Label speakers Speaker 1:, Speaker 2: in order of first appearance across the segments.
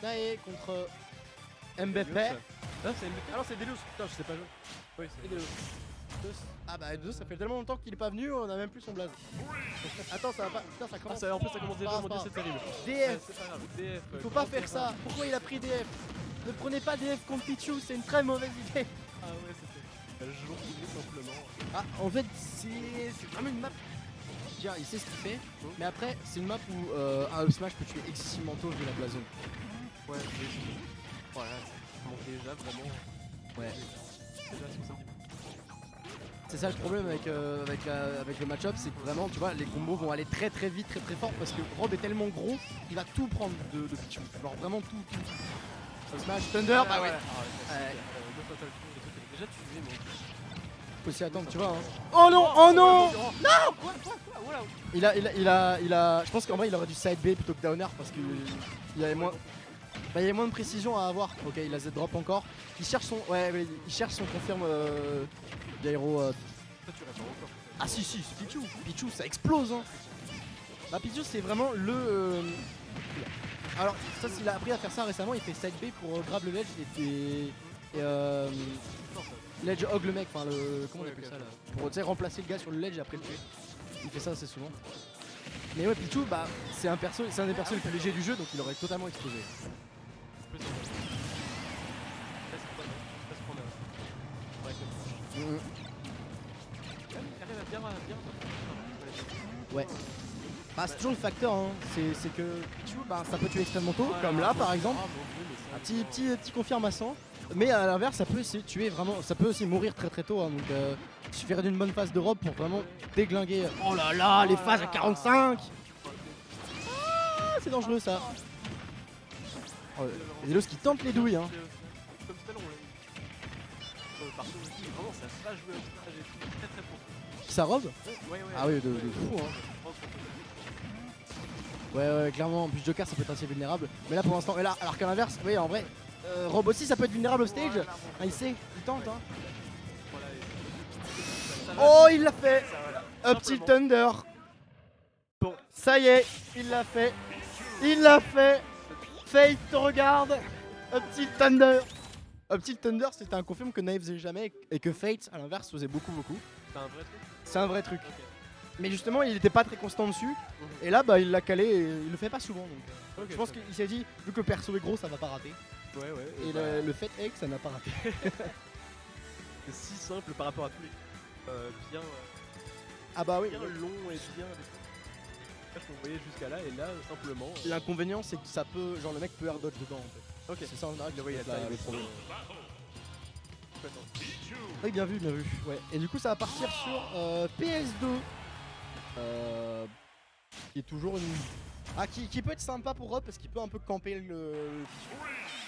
Speaker 1: Nae contre Mbappé.
Speaker 2: Ah, c'est Mbappé.
Speaker 1: Ah non, c'est Delius. Putain, je sais pas jouer.
Speaker 2: Oui, c'est
Speaker 1: Delius. Ah bah Delius, ça fait tellement longtemps qu'il est pas venu, on a même plus son blaze. Attends, ça va pas. Putain, ça
Speaker 2: Ah,
Speaker 1: commence.
Speaker 2: en plus ça commence déjà,
Speaker 1: Pas
Speaker 2: mon dieu,
Speaker 1: grave.
Speaker 2: c'est terrible.
Speaker 1: DF.
Speaker 2: C'est pas grave, DF.
Speaker 1: Il faut pas faire ça. Pourquoi il a pris DF? Ne prenez pas DF contre Pichu, c'est une très mauvaise idée.
Speaker 2: Ah ouais, c'était. Je l'ai simplement.
Speaker 1: Ah, en fait, c'est vraiment une map. Tiens, il sait ce qu'il fait, mais après, c'est une map où un up smash peut tuer excessivement tôt vu la blason.
Speaker 2: Ouais, voilà, ça manque déjà vraiment.
Speaker 1: Ouais.
Speaker 2: Déjà 70.
Speaker 1: C'est ça le problème avec le match-up, c'est que vraiment, tu vois, les combos vont aller très très vite, très très fort parce que Rob est tellement gros, il va tout prendre de Pichu. Genre vraiment tout. Up smash, Thunder, bah ouais.
Speaker 2: Déjà tué, mais.
Speaker 1: Faut s'y attendre, tu vois. Hein. Oh non, oh non.
Speaker 2: Non. Quoi voilà.
Speaker 1: Il a. Je pense qu'en vrai, il aurait dû side B plutôt que downer parce qu'il y avait moins. Bah, il y avait moins de précision à avoir. Ok, il a Z drop encore. Il cherche son. Ouais, il cherche son confirme. Gyro.
Speaker 2: Toi, tu réponds encore.
Speaker 1: Ah si, c'est Pichu. Pichu, ça explose. Hein. Bah, Pichu, c'est vraiment le. Alors, ça, s'il a appris à faire ça récemment, il fait side B pour grab le ledge et ledge hog le mec. Enfin, le. Comment on appelle ça là? Pour remplacer le gars sur le ledge et après le tuer. Il fait ça assez souvent. Mais ouais, Pichu, bah, c'est un des persos les plus légers du jeu, donc il aurait totalement explosé. Ouais. Bah, c'est toujours le facteur, hein. C'est que Pichu, bah, ça peut tuer extrêmement tôt, comme là par exemple. Un petit confirmation. Mais à l'inverse, ça peut aussi tuer vraiment, ça peut aussi mourir très très tôt. Hein, donc il suffirait d'une bonne phase de robe pour vraiment déglinguer. Oh là là, les phases à 45. Ah, c'est dangereux ça. Oh, les Delos qui tentent les douilles. Hein.
Speaker 2: Comme tout à l'heure, on l'a partout aussi, vraiment ça se passe jouer à très très fort.
Speaker 1: Ça robe?
Speaker 2: Ouais.
Speaker 1: Ah oui, de fou. Hein. Ouais, clairement. En plus, Joker ça peut être assez vulnérable. Mais là pour l'instant, alors qu'à l'inverse, oui, en vrai, Rob aussi ça peut être vulnérable au stage. Ah, il sait, il tente. Hein. Oh, il l'a fait. Up Tilt Thunder. Bon, ça y est, il l'a fait. Il l'a fait. Fate te regarde. Up Tilt Thunder. Up Tilt Thunder, c'était un confirme que Naïf faisait jamais et que Fate, à l'inverse, faisait beaucoup.
Speaker 2: C'est un vrai truc?
Speaker 1: C'est un vrai truc.
Speaker 2: Okay.
Speaker 1: Mais justement, il était pas très constant dessus. Et là, bah, il l'a calé et il le fait pas souvent. Donc, je pense qu'il s'est dit, vu que le perso est gros, ça va pas rater.
Speaker 2: Ouais.
Speaker 1: Et le fait est que ça n'a pas raté.
Speaker 2: C'est si simple par rapport à tous les bien.
Speaker 1: Ah bah oui.
Speaker 2: Bien long et bien. Qu'on voyait jusqu'à là et là simplement.
Speaker 1: L'inconvénient, c'est que ça peut, genre le mec peut air dodge dedans en fait. Ok. C'est ça en général que le problème. Oui, bien vu. Ouais. Et du coup, ça va partir sur PS2. Qui est toujours une. Ah, qui peut être sympa pour Rob parce qu'il peut un peu camper le Pichu.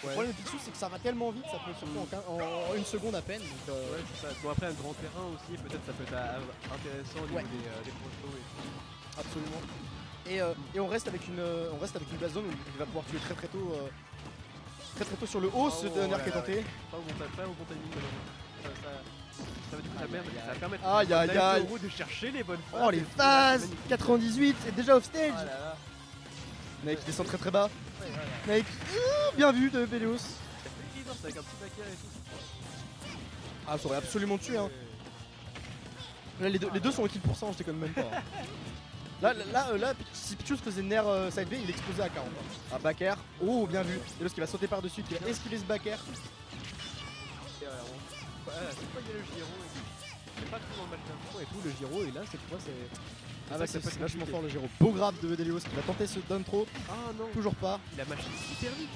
Speaker 1: Le problème du Pichu, c'est que ça va tellement vite, ça peut surtout en une seconde à peine. Donc,
Speaker 2: ouais, c'est ça. Bon, après, un grand terrain aussi, peut-être ça peut être intéressant au niveau des protos et tout.
Speaker 1: Absolument. Et on reste avec une base zone où il va pouvoir tuer très très tôt sur le haut ce dernier qui est tenté.
Speaker 2: Pas au bon timing ça va du coup la merde, ça va permettre
Speaker 1: aïe
Speaker 2: de chercher les bonnes phases.
Speaker 1: Oh les phases 98, c'est déjà off stage.
Speaker 2: Oh là là.
Speaker 1: Mec, il descend très bas. Mec, bien vu de Belios.
Speaker 2: Avec un petit backer et tout.
Speaker 1: Ah, ça aurait absolument tué hein. Là, les deux sont au kill %, je déconne même pas. Là, si Pichu faisait Nair side B, il explosait à 40. Ah, backer. Oh, bien vu. Belios qui va sauter par-dessus, qui va esquiver ce backer.
Speaker 2: C'est pas il y a le Giro c'est pas trop dans le match d'info et tout le Giro et là cette fois c'est.
Speaker 1: Ah bah c'est vachement fort le Giro. Beau grab de Delios qui va tenter ce down throw.
Speaker 2: Ah non.
Speaker 1: Toujours pas.
Speaker 2: Il a mâché hyper vite.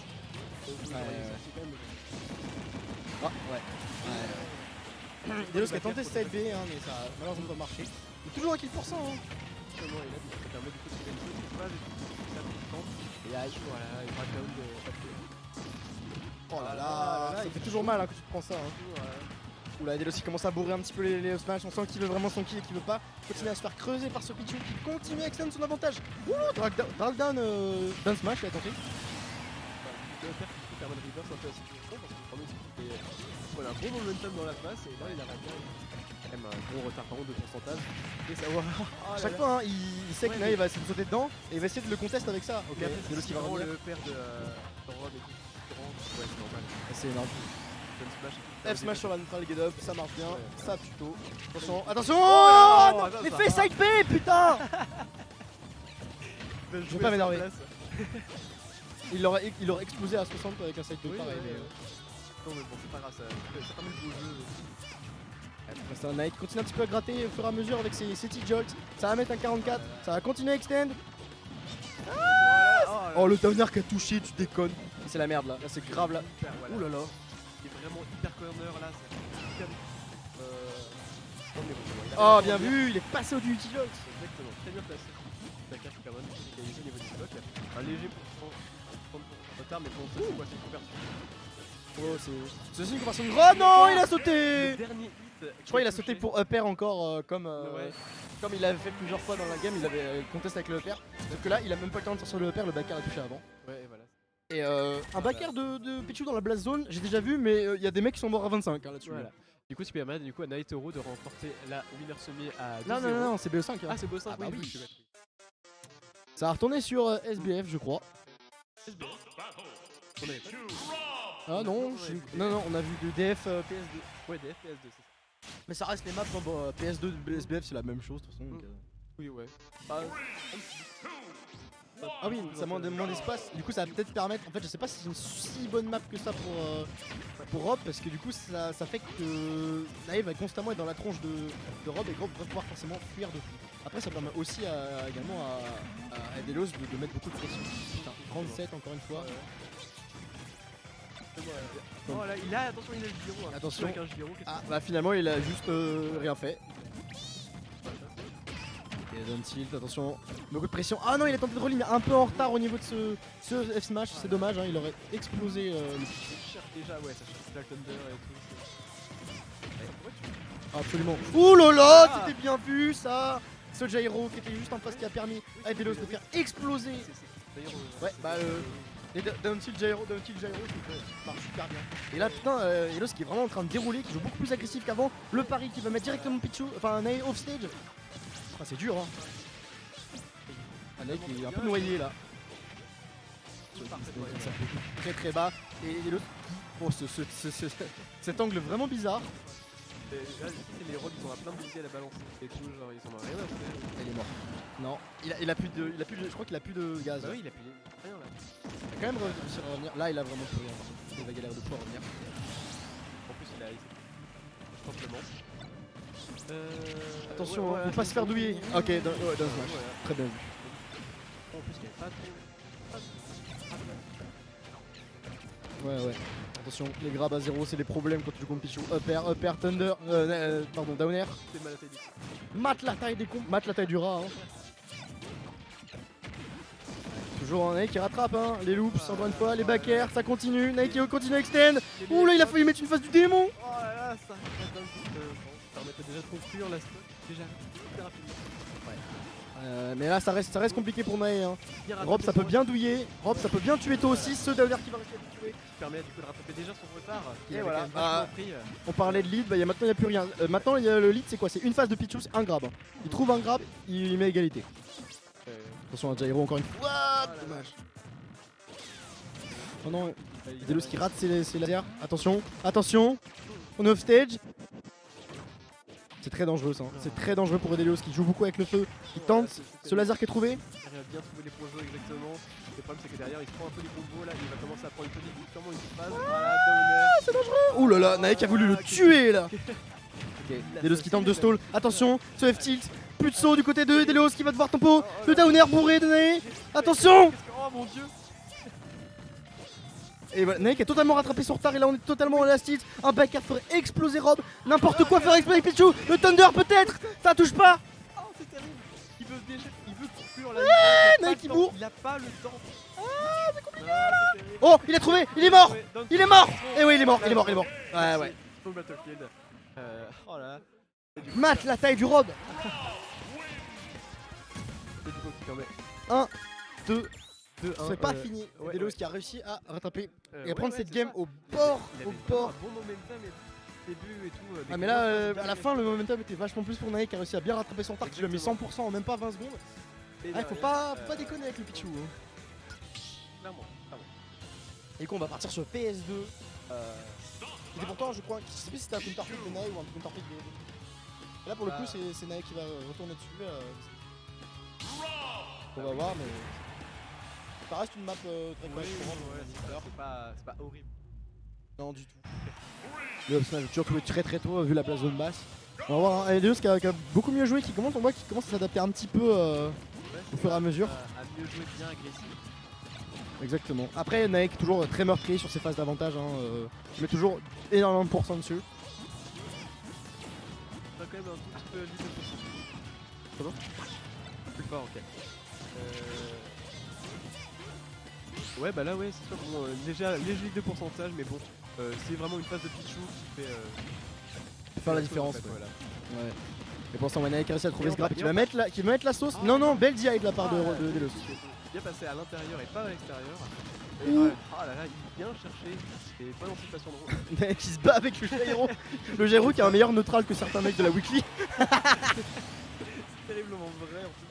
Speaker 1: Delios qui a tenté ce side B hein, mais ça a malheureusement pas marché. Il est toujours à kill %. Hein.
Speaker 2: Et là ça permet du coup de tirer une petite phase et ça
Speaker 1: et aïe.
Speaker 2: voilà, il braque down de.
Speaker 1: Oh là là, ça fait toujours mal hein, quand tu te prends ça. Hein. Oula, Delos il commence à bourrer un petit peu les smash, on sent qu'il veut vraiment son kill et qu'il veut pas continuer à se faire creuser par ce Pichu qui continue à extendre son avantage. Ouh, drag down smash, il a tenté.
Speaker 2: le père qui peut faire un reverse un peu assez profond parce que vraiment il prenait un bon momentum dans la face et là il arrête bien. Quand même un gros retard par contre de pourcentage. Et ça voit.
Speaker 1: À chaque fois, hein, il sait que
Speaker 2: Ouais,
Speaker 1: Nae
Speaker 2: mais-
Speaker 1: va essayer de sauter dedans et il va essayer de le contester avec ça. Ok,
Speaker 2: Mais après,
Speaker 1: c'est le qui va
Speaker 2: vraiment
Speaker 1: revenir.
Speaker 2: le père de Rob et tout. Ouais, c'est normal.
Speaker 1: C'est énorme.
Speaker 2: Fun smash.
Speaker 1: F smash sur la neutral get up, ça marche bien,
Speaker 2: Ouais.
Speaker 1: ça plutôt. Attention, attention
Speaker 2: Oh,
Speaker 1: non,
Speaker 2: attends,
Speaker 1: mais
Speaker 2: ça
Speaker 1: fais
Speaker 2: va.
Speaker 1: side B, putain
Speaker 2: Je
Speaker 1: vais pas m'énerver. il aurait explosé à 60 avec un side B
Speaker 2: Oui,
Speaker 1: pareil.
Speaker 2: ouais,
Speaker 1: mais,
Speaker 2: ouais. Non mais bon, c'est pas grave, ça permet le beau jeu.
Speaker 1: C'est un Knight, continue un petit peu à gratter au fur et à mesure avec ses petits jolts. Ça va mettre un 44, ça va continuer à extend. Oh le downer qui a touché, tu déconnes. C'est la merde là, là c'est grave là. Ouh là là.
Speaker 2: Il est vraiment hyper corner là, c'est hyper. Non, mais bon, il a
Speaker 1: Oh
Speaker 2: vraiment
Speaker 1: bien vu, il est passé au du utility jolt.
Speaker 2: Exactement, très bien placé. Dakar qui permet de égaliser au niveau du bloc. Un léger pourcent de retard, mais bon, ça c'est quoi, c'est une conversion.
Speaker 1: Oh c'est aussi une conversion de... Oh non, il a sauté.
Speaker 2: Le dernier hit.
Speaker 1: Je crois qu'il a sauté pour upper encore comme
Speaker 2: Ouais.
Speaker 1: comme il l'avait fait plusieurs fois dans la game, il avait contesté avec le upper. Sauf que là, il a même pas le temps de sortir le upper, le backer a touché avant.
Speaker 2: Ouais, voilà.
Speaker 1: Et un backer de Pichu dans la blast zone, j'ai déjà vu, mais il y a des mecs qui sont morts à 25 là-dessus.
Speaker 2: Voilà. Du coup, tu permets du coup à Naitoro de remporter la winner semi à 2-0.
Speaker 1: Non, c'est BO5.
Speaker 2: Ah, c'est beau ça,
Speaker 1: Ah bah
Speaker 2: oui,
Speaker 1: oui.
Speaker 2: je vais mettre.
Speaker 1: Ça a retourné sur SBF, je crois.
Speaker 2: On avait pas vu.
Speaker 1: Ah non, non, on a vu de DF PS2.
Speaker 2: Ouais, DF, PS2, c'est ça.
Speaker 1: Mais ça reste les maps, hein, bon, PS2, SBF, c'est la même chose de toute façon. Donc,
Speaker 2: Oui, ouais.
Speaker 1: Ah oui, ça manque moins d'espace. Du coup, ça va peut-être permettre. En fait, je sais pas si c'est une si bonne map que ça pour Rob, parce que du coup, ça fait que Nae va constamment être dans la tronche de Rob et Rob va pouvoir forcément fuir dessus. Après, ça permet aussi également à Edelos de mettre beaucoup de pression. Putain, 37 encore une fois.
Speaker 2: Oh là, il a, attention, il a le gyro. Hein.
Speaker 1: Attention.
Speaker 2: Avec un gyro, qu'est-ce
Speaker 1: Ah, bah finalement, il a juste rien fait. Et zone tilt, attention, beaucoup de pression. Ah non, il a tenté de rolling, mais un peu en retard au niveau de ce F smash, c'est dommage, hein, il aurait explosé le.
Speaker 2: Ça cherche déjà, ouais, ça cherche Black Thunder et tout.
Speaker 1: Absolument. Ouh là là,
Speaker 2: Ah.
Speaker 1: c'était bien vu ça. Ce gyro qui était juste en face qui a permis à Edelos de faire exploser.
Speaker 2: D'ailleurs,
Speaker 1: Ouais, bah les down tilt gyro, ça marche super bien. Et là putain, Edelos qui est vraiment en train de dérouler, qui joue beaucoup plus agressif qu'avant. Le pari qui va mettre directement Pichu, enfin Nae off stage. Ah, c'est dur hein. Ah, Nae qui est un peu noyé là. Très très bas. Et l'autre. Oh, cet angle vraiment bizarre.
Speaker 2: là, les rôles, ils ont plein de budget à la balancer. Et tout, genre, ils en ont rien à faire.
Speaker 1: Elle est morte. Non, il a plus de. Je crois qu'il a plus de gaz.
Speaker 2: Bah oui, il a plus rien là.
Speaker 1: Il a quand même réussi à revenir. Là, il a vraiment plus rien. Il va galérer de pouvoir revenir.
Speaker 2: En plus, il a simplement.
Speaker 1: Attention,
Speaker 2: ouais,
Speaker 1: faut pas se faire douiller. Ok, dans smash.
Speaker 2: Ouais.
Speaker 1: Très bien vu.
Speaker 2: En plus, il n'y avait pas trop.
Speaker 1: Ouais. Attention, les grabs à 0, c'est des problèmes quand tu joues contre Pichu. Upper, Thunder, pardon, downer.
Speaker 2: C'est mal à taille.
Speaker 1: Mate la taille des comptes, mate la taille du rat. Hein. Toujours un Nae qui rattrape hein. Les loops, encore une fois, les back air, ça continue. Nae qui continue à extend. Ouh là, il a failli mettre une phase du démon.
Speaker 2: Oh là là, ça permettait déjà de conclure la stock. Déjà, hyper rapidement.
Speaker 1: Mais là, ça reste compliqué pour Nae. Hein.
Speaker 2: Bien
Speaker 1: Rob,
Speaker 2: rattrapé
Speaker 1: ça peut
Speaker 2: son
Speaker 1: bien
Speaker 2: retard,
Speaker 1: douiller. Rob, ça peut bien tuer toi aussi. Ce downer qui va rester à tuer.
Speaker 2: qui permet du coup de rattraper déjà son retard. Qui
Speaker 1: Et
Speaker 2: avait
Speaker 1: voilà.
Speaker 2: quand même vachement pris.
Speaker 1: On parlait de lead, bah, maintenant il n'y a plus rien. Maintenant, il y a le lead, c'est quoi? C'est une phase de Pichu, c'est un grab. Il trouve un grab, il met égalité. Attention à Gyro encore une fois. Dommage. Oh non, Delos qui rate ses lasers. Attention, on est off stage. C'est très dangereux ça. C'est très dangereux pour Delos qui joue beaucoup avec le feu. Il tente ce laser qui est trouvé.
Speaker 2: Il a bien trouvé les projets exactement. Le problème c'est que derrière il se prend un peu les combos là, il va commencer à prendre une petite sûrement une phase. Voilà, downer.
Speaker 1: C'est dangereux. Ouh là là, Naek a voulu le tuer là. Ok, Delos qui tente de stall. Attention, ce F tilt. Plus de saut du côté de Delos qui va devoir tempo. Le downer bourré de Nae. Attention.
Speaker 2: Oh mon dieu.
Speaker 1: Et voilà, Naek a totalement rattrapé son retard et là on est totalement en last hit. Un backer ferait exploser Rob. N'importe quoi faire exploser Pichu. Le Thunder peut-être. Ça touche pas.
Speaker 2: Oh c'est terrible. Il veut déjà, il veut conclure la
Speaker 1: Naek qui bourre.
Speaker 2: Il a pas le temps.
Speaker 1: C'est compliqué là. Oh, il a trouvé. Il est mort. Il est mort. Et oui, il est mort. Ouais.
Speaker 2: Full Battlefield. Oh là.
Speaker 1: Mate la taille du Rob.
Speaker 2: Et du coup qui permet.
Speaker 1: 1, 2, C'est pas fini.
Speaker 2: ouais,
Speaker 1: Delos
Speaker 2: ouais.
Speaker 1: qui a réussi à rattraper et à
Speaker 2: Ouais,
Speaker 1: prendre
Speaker 2: ouais,
Speaker 1: cette
Speaker 2: c'est
Speaker 1: game
Speaker 2: ça.
Speaker 1: au bord.
Speaker 2: Il
Speaker 1: Au
Speaker 2: avait
Speaker 1: bord.
Speaker 2: un bon momentum et début et tout.
Speaker 1: Ah mais là à la fin le momentum était vachement plus pour Nae qui a réussi à bien rattraper son tard, qui lui a mis 100% en même pas 20 secondes. Ah, faut pas déconner avec le Pichu. Hein.
Speaker 2: Clairement.
Speaker 1: Et qu'on va partir sur PS2. Et pourtant je crois, je sais plus si c'était un counterpick de Nae ou un counterpick de... Et là pour le coup c'est Nae qui va retourner dessus. On va voir mais... Ça reste une map très correcte.
Speaker 2: C'est pas horrible.
Speaker 1: Non du tout. Le up smash a toujours joué très tôt vu la place zone basse. On va voir hein. Delos qui a beaucoup mieux joué, on voit qu'il commence à s'adapter un petit peu au fur et à mesure.
Speaker 2: À mieux jouer, bien agressif.
Speaker 1: Exactement. Après Naek toujours très meurtrier sur ses phases d'avantage, il met toujours énormément de pourcents dessus.
Speaker 2: T'as quand même un tout petit peu l'idée de
Speaker 1: Comment?
Speaker 2: Plus fort, ok. Ouais bah là ouais c'est sûr, bon, léger de pourcentage mais bon, c'est vraiment une phase de Pichu qui fait
Speaker 1: Faire la différence.
Speaker 2: en fait, voilà.
Speaker 1: Ouais. Et pour ça Naek a réussi à trouver
Speaker 2: Et
Speaker 1: ce
Speaker 2: on va-
Speaker 1: grab
Speaker 2: et
Speaker 1: qui
Speaker 2: on
Speaker 1: va
Speaker 2: va-
Speaker 1: mettre la sauce.
Speaker 2: Ah,
Speaker 1: Non non, belle DI de la part de Delos.
Speaker 2: Bien passé à l'intérieur et pas à l'extérieur.
Speaker 1: Ouh.
Speaker 2: Ah là là, il vient chercher et pas dans situation de rôle.
Speaker 1: Naek qui se bat avec le gyro. Le gyro qui a un meilleur neutral que certains mecs de la weekly.
Speaker 2: C'est terriblement vrai en plus.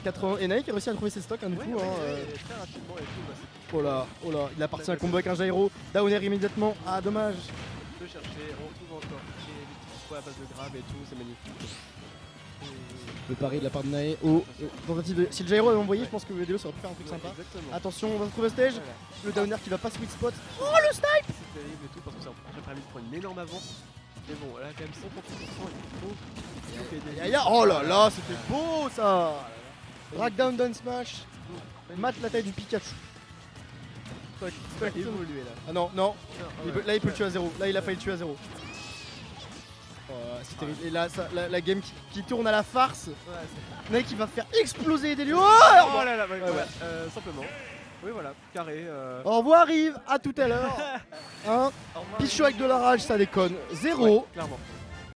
Speaker 1: 80... Et Naek a réussi à trouver ses stocks du coup.
Speaker 2: Très rapidement et tout, bah, c'est
Speaker 1: Oh là, il a parti un combo avec un gyro. Down air immédiatement. Ah dommage.
Speaker 2: peut chercher, on retrouve encore les petites fois à base de grab et tout, c'est magnifique.
Speaker 1: Le pari de la part de Nae. Tentative de... Si le gyro avait envoyé, je pense que Delos aurait pu faire un truc sympa.
Speaker 2: Exactement.
Speaker 1: Attention, on va se retrouver au stage.
Speaker 2: Voilà.
Speaker 1: Le down air qui va pas sweet spot.
Speaker 2: C'est terrible et tout parce que ça a permis de prendre une énorme avance. Mais bon, là quand même 138%, il faut.
Speaker 1: Oh là là, c'était beau ça. Rackdown down smash. Mate la taille du Pikachu.
Speaker 2: Il va évoluer là.
Speaker 1: Ah non, là il peut le tuer à 0. Là il a failli le tuer à 0. C'est terrible. Et là, la game qui tourne à la farce. Nae qui va faire exploser Delio.
Speaker 2: Oh là là, ouais. Simplement. Oui voilà, carré.
Speaker 1: Au revoir Yves, à tout à l'heure. Hein,
Speaker 2: Au revoir.
Speaker 1: Pichu avec de la rage, ça déconne. 0.
Speaker 2: Clairement.